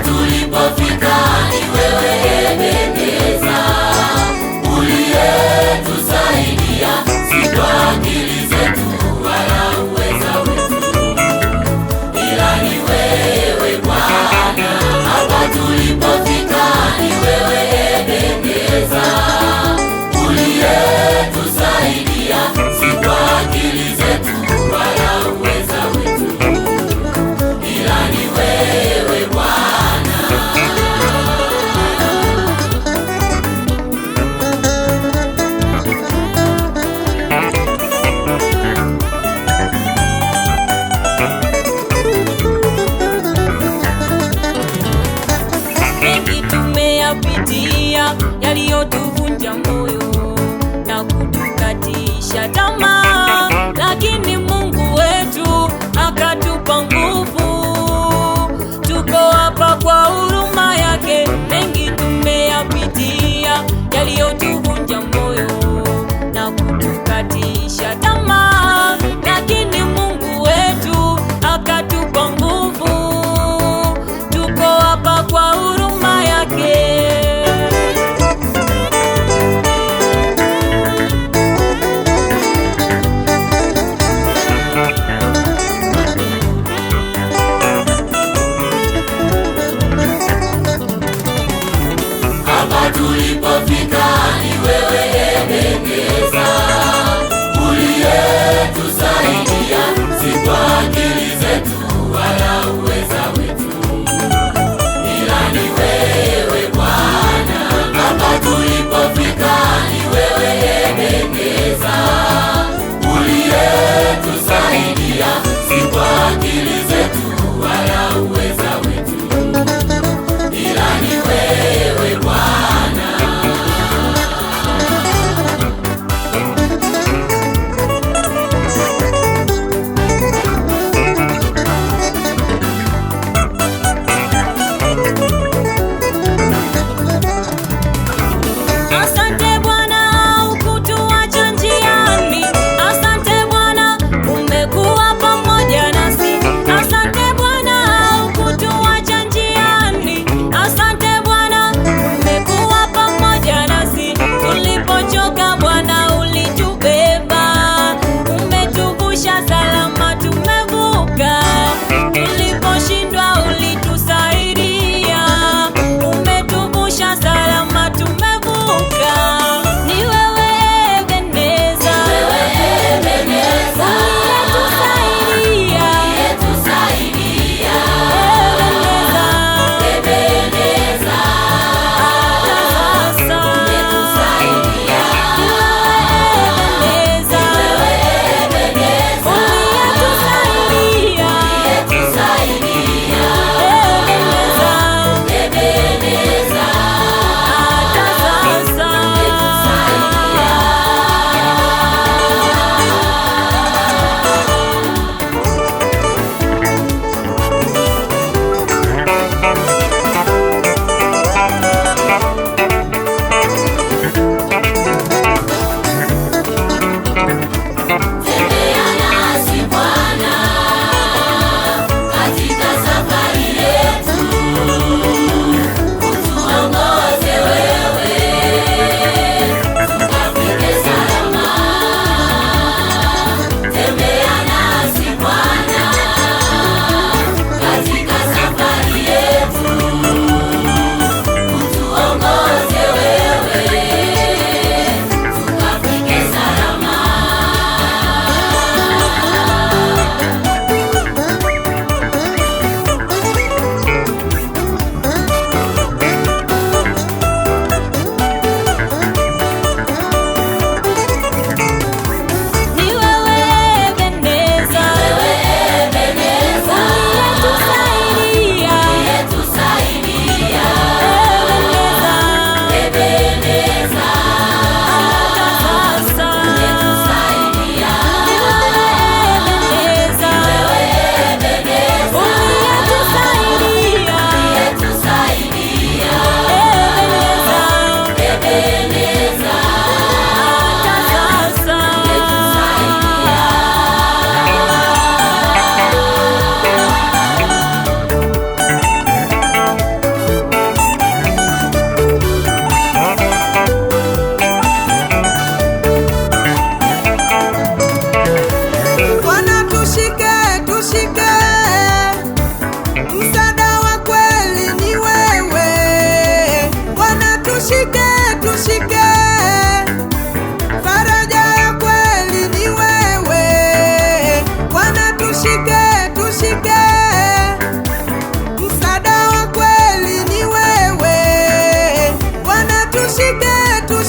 Tulipofika ni wewe Ebeneza, uliyetusaidia, si kwa akili zetu wala uweza wetu, ila ni wewe Bwana. Hapa tulipofika ni wewe Ebeneza, uliyetusaidia, si kwa akili zetu wala uweza wetu, ila ni wewe Bwana. Yaliyotuvunja moyo na kutukatisha tamaa, lakini Mungu wetu akatupa nguvu. Tuko hapa kwa huruma yake. Mengi tumeyapitia yaliyotuvunja moyo na kutukatisha tamaa, lakini Mungu wetu akatupa nguvu. Tuko hapa kwa huruma yake. Tulipofika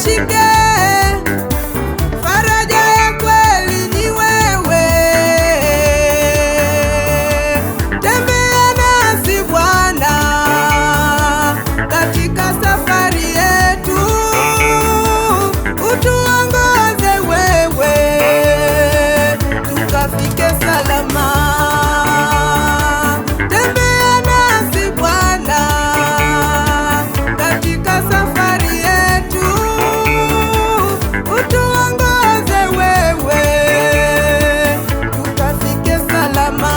tushike, faraja ya kweli ni wewe. Tembea nasi Bwana katika safari yetu, utuongoze wewe tukafike salama. Tembea nasi Bwana katika safari yetu, utuongoze wewe tukafike salama.